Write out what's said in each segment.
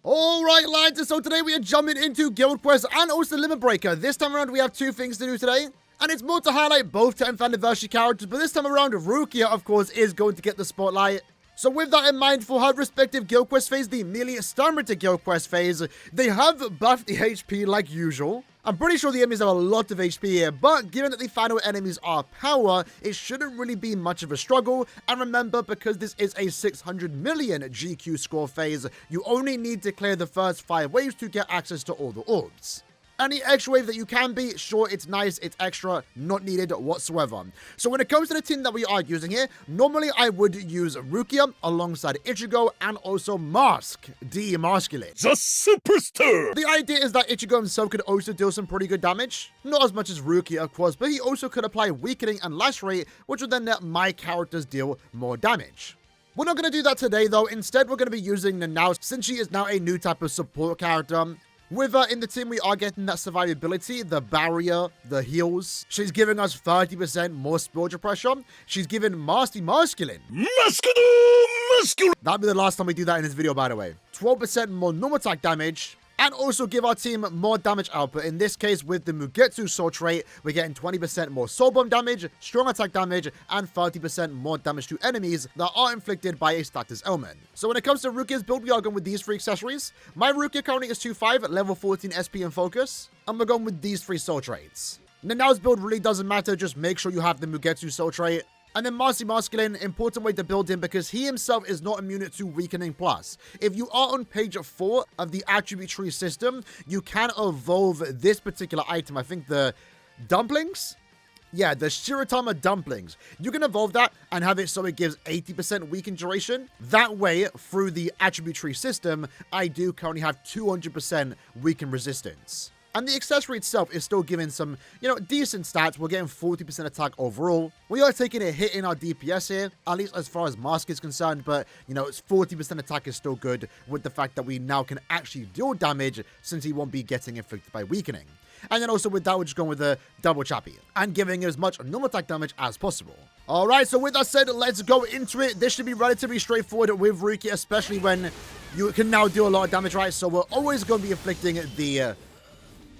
Alright lads, so today we are jumping into Guild Quest and also Limit Breaker. This time around we have two things to do today. And it's more to highlight both 10th anniversary characters, but this time around RUKIA of course is going to get the spotlight. So with that in mind, for her respective Guild Quest phase, the Melee Stamina Guild Quest phase, they have buffed the HP like usual. I'm pretty sure the enemies have a lot of HP here, but given that the final enemies are power, it shouldn't really be much of a struggle. And remember, because this is a 600 million GQ score phase, you only need to clear the first 5 waves to get access to all the orbs. Any extra wave that you can be, sure, it's nice, it's extra, not needed whatsoever. So when it comes to the team that we are using here, normally I would use RUKIA alongside Ichigo and also Mask, Demasculate. The Superstar! The idea is that Ichigo himself could also deal some pretty good damage. Not as much as RUKIA, of course, but he also could apply weakening and lash rate, which would then let my characters deal more damage. We're not going to do that today though. Instead, we're going to be using Nanao, since she is now a new type of support character. With her in the team, we are getting that survivability, the barrier, the heals. She's giving us 30% more spiritual pressure. She's giving Master Masculine. Masculine! That'll be the last time we do that in this video, by the way. 12% more normal attack damage. And also give our team more damage output. In this case, with the Mugetsu Soul Trait, we're getting 20% more Soul Bomb damage, strong attack damage, and 30% more damage to enemies that are inflicted by a status ailment. So when it comes to Rukia's build, we are going with these 3 accessories. My Rukia currently is 2-5, level 14 SP and focus. And we're going with these 3 Soul Traits. Nanao's build really doesn't matter, just make sure you have the Mugetsu Soul Trait. And then Master Masculine, important way to build him because he himself is not immune to Weakening Plus. If you are on page 4 of the attribute tree system, you can evolve this particular item. I think the dumplings? Yeah, the Shiratama dumplings. You can evolve that and have it so it gives 80% weaken duration. That way, through the attribute tree system, I do currently have 200% weaken resistance. And the accessory itself is still giving some, decent stats. We're getting 40% attack overall. We are taking a hit in our DPS here, at least as far as Mask is concerned. But, it's 40% attack is still good with the fact that we now can actually deal damage since he won't be getting inflicted by weakening. And then also with that, we're just going with the double chappy and giving as much normal attack damage as possible. All right, so with that said, let's go into it. This should be relatively straightforward with RUKIA, especially when you can now do a lot of damage, right? So we're always going to be inflicting the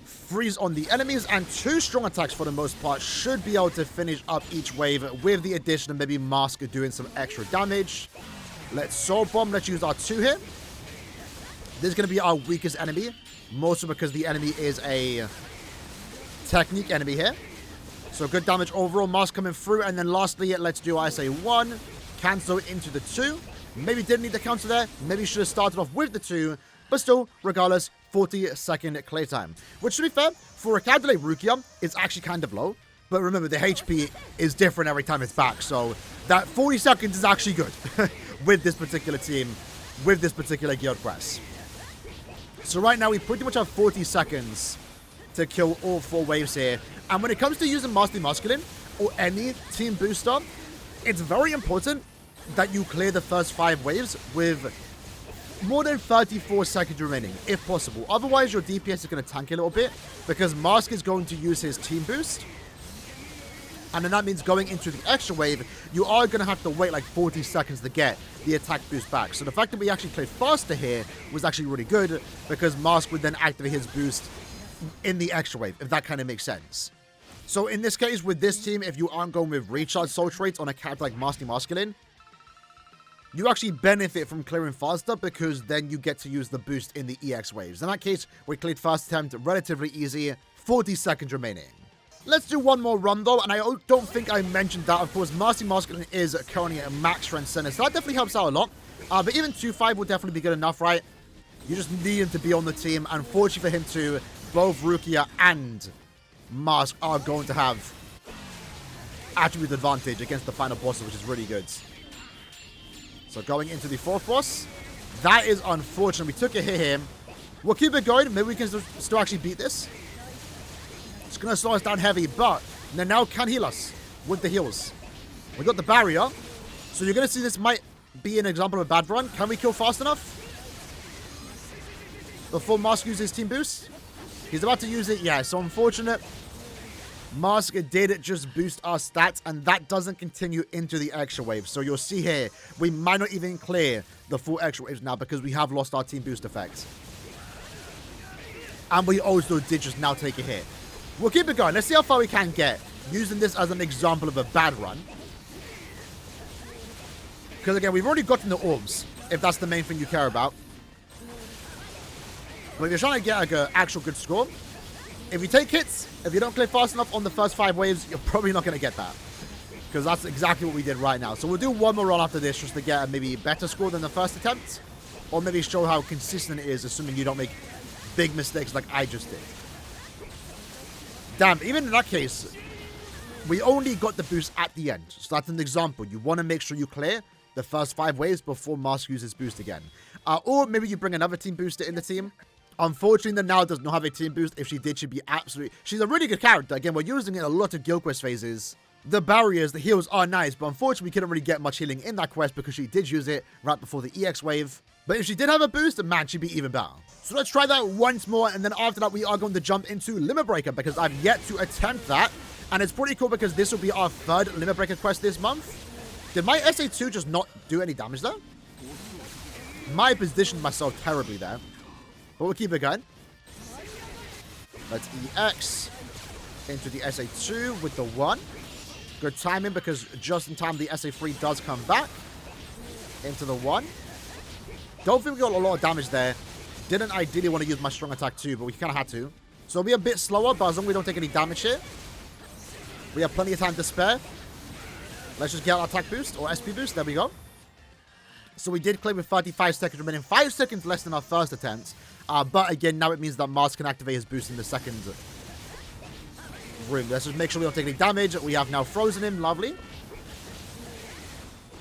freeze on the enemies, and 2 strong attacks for the most part should be able to finish up each wave with the addition of maybe Mask doing some extra damage. Let's Soul Bomb. Let's use our 2 here. This is going to be our weakest enemy, mostly because the enemy is a technique enemy here. So good damage overall. Mask coming through, and then lastly, let's do ISA 1, cancel into the 2. Maybe didn't need the counter there. Maybe should have started off with the 2. But still, regardless, 40-second clear time. Which, to be fair, for a character like RUKIA, it's actually kind of low. But remember, the HP is different every time it's back. So that 40 seconds is actually good with this particular team, with this particular Guild Quest. So right now, we pretty much have 40 seconds to kill all 4 waves here. And when it comes to using Master Masculine or any team booster, it's very important that you clear the first 5 waves with more than 34 seconds remaining, if possible. Otherwise, your DPS is going to tank a little bit because Mask is going to use his team boost. And then that means going into the extra wave, you are going to have to wait like 40 seconds to get the attack boost back. So the fact that we actually played faster here was actually really good because Mask would then activate his boost in the extra wave, if that kind of makes sense. So in this case, with this team, if you aren't going with recharge soul traits on a character like Master Masculine, you actually benefit from clearing faster because then you get to use the boost in the EX waves. In that case, we cleared first attempt relatively easy, 40 seconds remaining. Let's do one more run though, and I don't think I mentioned that. Of course, Master Masculine is currently a max strength center, so that definitely helps out a lot. But even 2-5 will definitely be good enough, right? You just need him to be on the team. Unfortunately for him too, both RUKIA and Mask are going to have attribute advantage against the final bosses, which is really good. So going into the 4th boss, that is unfortunate. We took a hit here. We'll keep it going. Maybe we can still actually beat this. It's going to slow us down heavy, but Nanao can heal us with the heals. We got the barrier. So you're going to see this might be an example of a bad run. Can we kill fast enough before Mask uses his team boost? He's about to use it. Yeah, so unfortunate. Mask did just boost our stats, and that doesn't continue into the extra wave. So you'll see here, we might not even clear the full extra waves now because we have lost our team boost effect. And we also did just now take a hit. We'll keep it going. Let's see how far we can get using this as an example of a bad run. Because again, we've already gotten the orbs, if that's the main thing you care about. But if you're trying to get like an actual good score, if you take hits, if you don't clear fast enough on the first 5 waves, you're probably not going to get that. Because that's exactly what we did right now. So we'll do one more run after this just to get a maybe better score than the first attempt. Or maybe show how consistent it is, assuming you don't make big mistakes like I just did. Damn, even in that case, we only got the boost at the end. So that's an example. You want to make sure you clear the first 5 waves before Mask uses boost again. Or maybe you bring another team booster in the team. Unfortunately, the Now does not have a team boost. If she did, she'd be absolutely... She's a really good character. Again, we're using it in a lot of guild quest phases. The barriers, the heals are nice, but unfortunately, we couldn't really get much healing in that quest because she did use it right before the EX wave. But if she did have a boost, man, she'd be even better. So let's try that once more, and then after that, we are going to jump into Limit Breaker because I've yet to attempt that. And it's pretty cool because this will be our 3rd Limit Breaker quest this month. Did my SA2 just not do any damage there? I positioned myself terribly there. But we'll keep it going. Let's EX into the SA2 with the 1. Good timing because just in time the SA3 does come back. Into the 1. Don't think we got a lot of damage there. Didn't ideally want to use my strong attack too, but we kind of had to. So it'll be a bit slower, but as long as we don't take any damage here, we have plenty of time to spare. Let's just get our attack boost or SP boost. There we go. So we did clear with 35 seconds remaining. 5 seconds less than our first attempt. But again, now it means that Mars can activate his boost in the second room. Let's just make sure we don't take any damage. We have now frozen him. Lovely.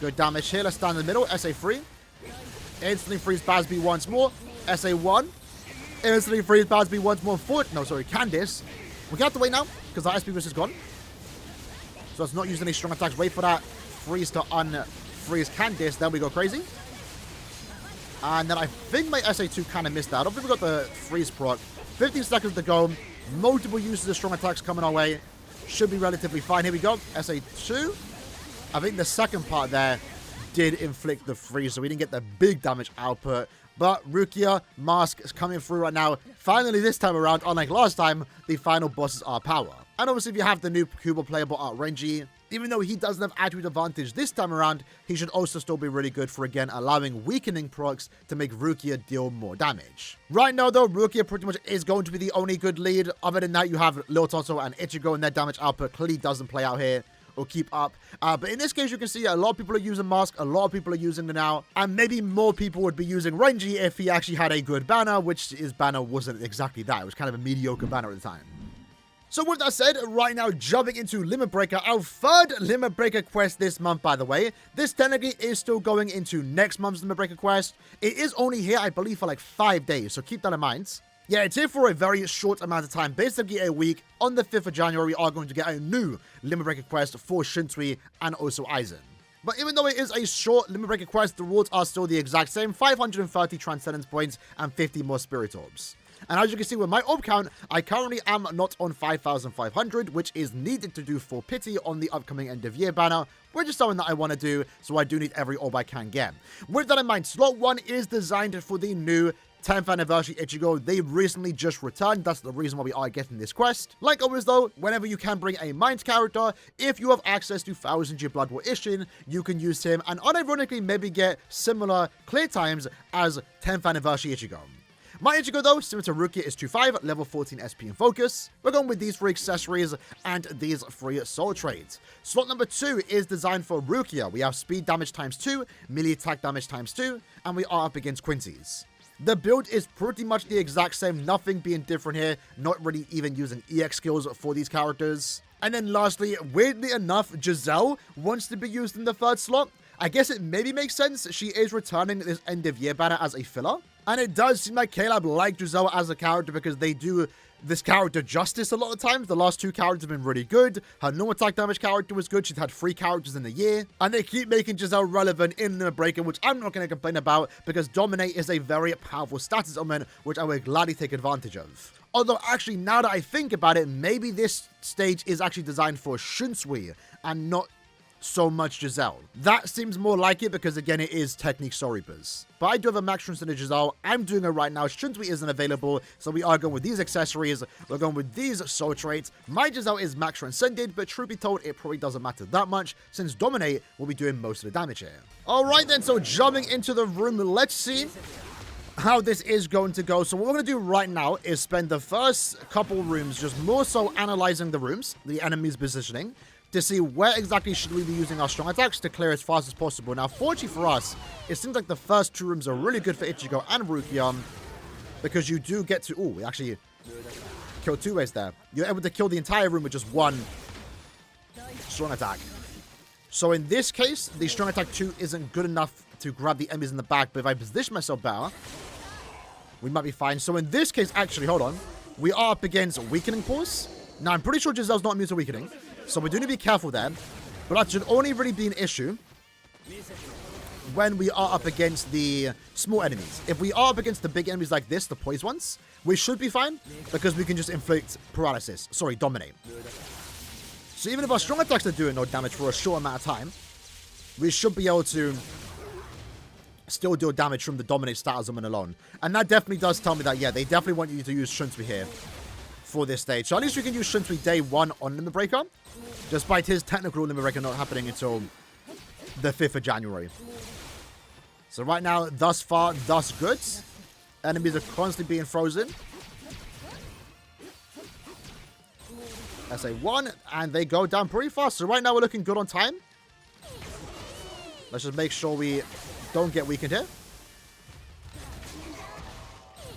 Good damage here. Let's stand in the middle. SA3. Instantly freeze Basby once more. SA1. Instantly freeze Basby once more. No, sorry. Candice. We have to wait now because our SP boost is gone. So let's not use any strong attacks. Wait for that freeze to unfreeze Candice. Then we go crazy. And then I think my SA2 kind of missed that. I don't think we got the freeze proc. 15 seconds to go. Multiple uses of strong attacks coming our way. Should be relatively fine. Here we go. SA2. I think the second part there did inflict the freeze, so we didn't get the big damage output. But RUKIA, Mask is coming through right now. Finally, this time around, unlike last time, the final bosses are power. And obviously, if you have the new Cubo playable Aaroniero, even though he doesn't have attribute advantage this time around, he should also still be really good for, again, allowing weakening procs to make RUKIA deal more damage. Right now, though, RUKIA pretty much is going to be the only good lead. Other than that, you have Lil Toto and Ichigo, and their damage output clearly doesn't play out here or keep up. But in this case, you can see a lot of people are using Mask, a lot of people are using the Now, and maybe more people would be using Renji if he actually had a good banner, which his banner wasn't exactly that. It was kind of a mediocre banner at the time. So with that said, right now, jumping into Limit Breaker, our 3rd Limit Breaker quest this month, by the way. This technically is still going into next month's Limit Breaker quest. It is only here, I believe, for like 5 days, so keep that in mind. Yeah, it's here for a very short amount of time, basically a week. On the 5th of January, we are going to get a new Limit Breaker quest for Shuntui and also Aizen. But even though it is a short Limit Breaker quest, the rewards are still the exact same, 530 Transcendence points and 50 more Spirit Orbs. And as you can see with my orb count, I currently am not on 5,500, which is needed to do for pity on the upcoming end of year banner, which is something that I want to do, so I do need every orb I can get. With that in mind, slot 1 is designed for the new 10th anniversary Ichigo. They recently just returned. That's the reason why we are getting this quest. Like always though, whenever you can bring a Mind character, if you have access to 1000 Year Blood War Ishin, you can use him and unironically maybe get similar clear times as 10th anniversary Ichigo. My Ichigo though, similar to RUKIA, is 2-5, level 14 SP and focus. We're going with these 3 accessories and these 3 soul trades. Slot number 2 is designed for RUKIA. We have speed damage times 2, melee attack damage times 2, and we are up against Quincy's. The build is pretty much the exact same, nothing being different here, not really even using EX skills for these characters. And then lastly, weirdly enough, Giselle wants to be used in the 3rd slot. I guess it maybe makes sense, she is returning this end of year banner as a filler. And it does seem like Caleb liked Giselle as a character because they do this character justice a lot of times. The last 2 characters have been really good. Her normal attack damage character was good. She's had 3 characters in the year. And they keep making Giselle relevant in Limit Breaker, which I'm not going to complain about because Dominate is a very powerful status element, which I would gladly take advantage of. Although, actually, now that I think about it, maybe this stage is actually designed for Shunsui and not so much Giselle. That seems more like it because, again, it is Technique Soribas. But I do have a max Shunsui Giselle. I'm doing it right now. Shunsui isn't available, so we are going with these accessories. We're going with these soul traits. My Giselle is max Transcended, but truth be told, it probably doesn't matter that much since Dominate will be doing most of the damage here. Alright then, so jumping into the room, let's see how this is going to go. So what we're going to do right now is spend the first couple rooms just more so analyzing the rooms, the enemy's positioning, to see where exactly should we be using our strong attacks to clear as fast as possible. Now, fortunately for us, it seems like the first 2 rooms are really good for Ichigo and RUKIA because you do get to... Oh, we actually killed 2 ways there. You're able to kill the entire room with just 1 strong attack. So in this case, the strong attack 2 isn't good enough to grab the enemies in the back, but if I position myself better, we might be fine. So in this case, actually, hold on. We are up against Weakening Pause. Now, I'm pretty sure Giselle's not immune to Weakening, so we do need to be careful there. But that should only really be an issue when we are up against the small enemies. If we are up against the big enemies like this, the poised ones, we should be fine because we can just inflict paralysis. Sorry, dominate. So even if our strong attacks are doing no damage for a short amount of time, we should be able to still deal damage from the dominate status alone. And that definitely does tell me that, yeah, they definitely want you to use Shunsui here for this stage. So at least we can use Shunsui day 1 on Limit Breaker, despite his technical Limit Breaker not happening until the 5th of January. So right now, thus far, thus good. Enemies are constantly being frozen. SA1, and they go down pretty fast. So right now, we're looking good on time. Let's just make sure we don't get weakened here.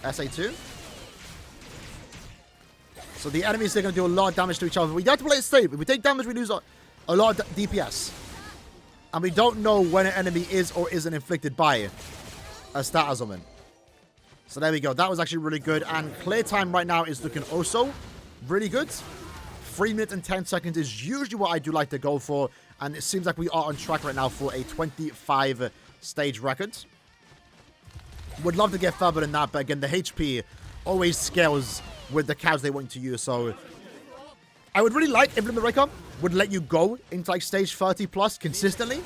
SA2. So the enemies are going to do a lot of damage to each other. We have to play it safe. If we take damage, we lose a lot of DPS. And we don't know when an enemy is or isn't inflicted by a status element. So there we go. That was actually really good. And clear time right now is looking also really good. 3 minutes and 10 seconds is usually what I do like to go for. And it seems like we are on track right now for a 25 stage record. Would love to get further than that. But again, the HP always scales with the cows they want to use. So I would really like if Limit Breaker would let you go into like stage 30 plus consistently.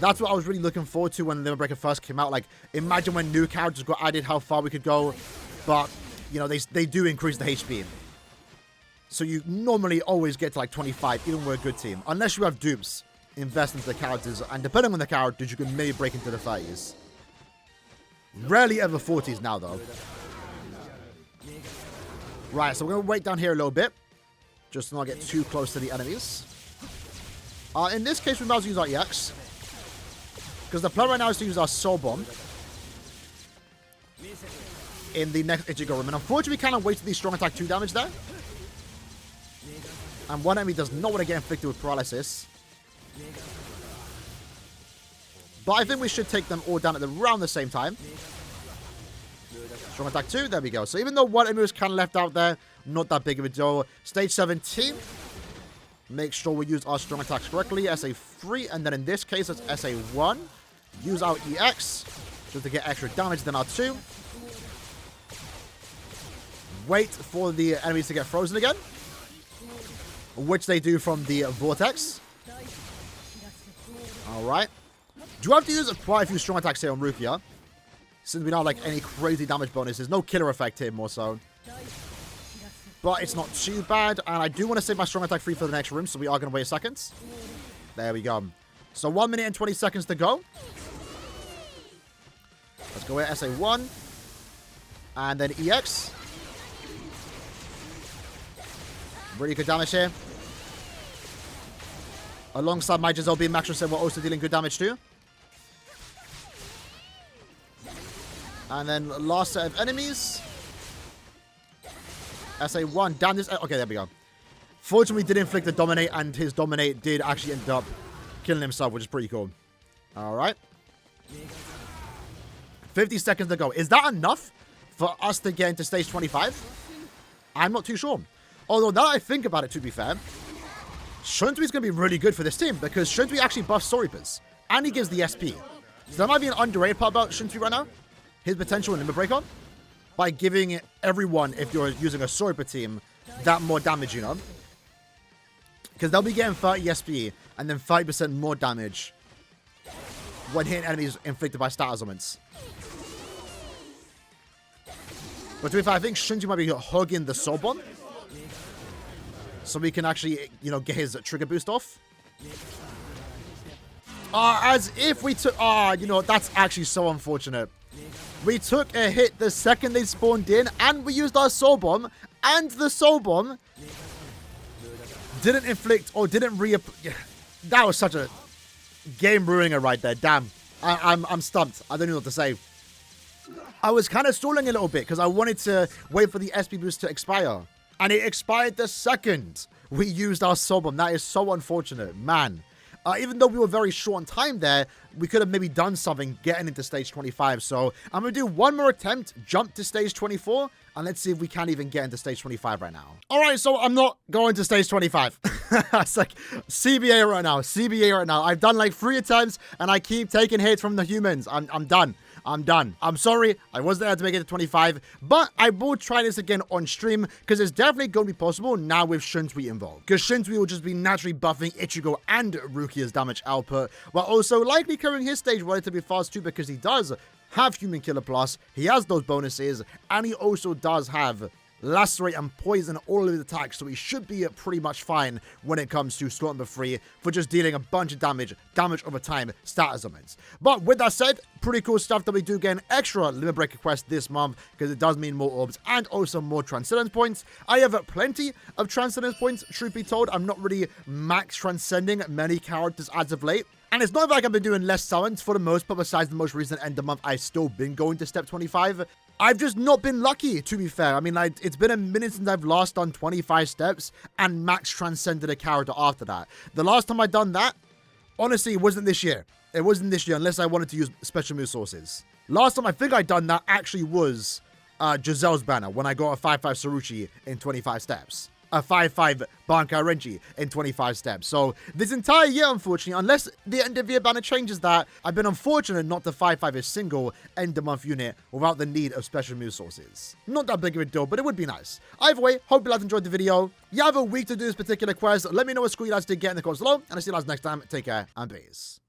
That's what I was really looking forward to when Limit Breaker first came out. Like, imagine when new characters got added, how far we could go. But, you know, they do increase the HP. So you normally always get to like 25, even with a good team. Unless you have dupes invest into the characters. And depending on the characters, you can maybe break into the 30s. Rarely ever 40s now, though. Right, so we're going to wait down here a little bit. Just to not get too close to the enemies. In this case, we might as well use our EX. Because the plan right now is to use our Soul Bomb in the next Ichigo room. And unfortunately, we kind of wasted the strong attack 2 damage there. And one enemy does not want to get inflicted with paralysis. But I think we should take them all down at around the same time. Strong attack 2, there we go. So even though one enemy was kind of left out there, not that big of a deal. Stage 17. Make sure we use our strong attacks correctly. SA3, and then in this case, it's SA1. Use our EX just to get extra damage than our 2. Wait for the enemies to get frozen again, which they do from the Vortex. Alright. Do I have to use quite a few strong attacks here on RUKIA? Since we don't have like any crazy damage bonuses. No killer effect here, more so. But it's not too bad. And I do want to save my strong attack 3 for the next room. So we are going to wait a second. There we go. So 1 minute and 20 seconds to go. Let's go with SA1. And then EX. Really good damage here. Alongside my Giselle being max reset, we're also dealing good damage too. And then last set of enemies. SA1 down this. Okay, there we go. Fortunately, we did inflict the Dominate, and his Dominate did actually end up killing himself, which is pretty cool. Alright. 50 seconds to go. Is that enough for us to get into stage 25? I'm not too sure. Although now that I think about it, to be fair, Shuntwi's going to be really good for this team because Shuntwi actually buffs Soripas and he gives the SP. So that might be an underrated part about Shuntwi right now. His potential in Limit Breaker by giving everyone, if you're using a Soripa team, that more damage, you know? Because they'll be getting 30 SP and then 30% more damage when hitting enemies inflicted by status elements. But to be fair, I think Shinji might be hugging the Soul Bomb. So we can actually, you know, get his trigger boost off. As if we took... you know, that's actually so unfortunate. We took a hit the second they spawned in, and we used our Soul Bomb, and the Soul Bomb didn't inflict or didn't That was such a game ruiner right there. Damn. I'm stumped. I don't know what to say. I was kind of stalling a little bit because I wanted to wait for the SP boost to expire. And it expired the second we used our Soul Bomb. That is so unfortunate. Man. Even though we were very short on time there, we could have maybe done something getting into stage 25. So I'm going to do one more attempt, jump to stage 24, and let's see if we can even get into stage 25 right now. All right, so I'm not going to stage 25. It's like CBA right now, CBA right now. I've done like 3 attempts, and I keep taking hits from the humans. I'm done. I'm done. I'm sorry. I wasn't able to make it to 25, but I will try this again on stream because it's definitely going to be possible now with Shuntwi involved. Because Shuntwi will just be naturally buffing Ichigo and Rukia's damage output, while also likely carrying his stage relatively fast too because he does have Human Killer Plus, he has those bonuses, and he also does have Lacerate and Poison all of his attacks, so he should be pretty much fine when it comes to slot number 3 for just dealing a bunch of damage over time, status elements. But with that said, pretty cool stuff that we do get an extra Limit Breaker quest this month because it does mean more orbs and also more Transcendence points. I have plenty of Transcendence points, truth be told. I'm not really max transcending many characters as of late. And it's not like I've been doing less summons for the most part, besides the most recent end of month, I've still been going to step 25. I've just not been lucky, to be fair. I mean, like, it's been a minute since I've last done 25 steps and max transcended a character after that. The last time I'd done that, honestly, it wasn't this year. It wasn't this year unless I wanted to use special move sources. Last time I think I'd done that actually was Giselle's banner when I got a 5-5 Saruchi in 25 steps. A 5-5 Bankai Renji in 25 steps. So this entire year, unfortunately, unless the end of year banner changes that, I've been unfortunate not to 5-5 a single end of month unit without the need of special move sources. Not that big of a deal, but it would be nice. Either way, hope you guys enjoyed the video. You have a week to do this particular quest. Let me know what score you guys did get in the comments below, and I'll see you guys next time. Take care and peace.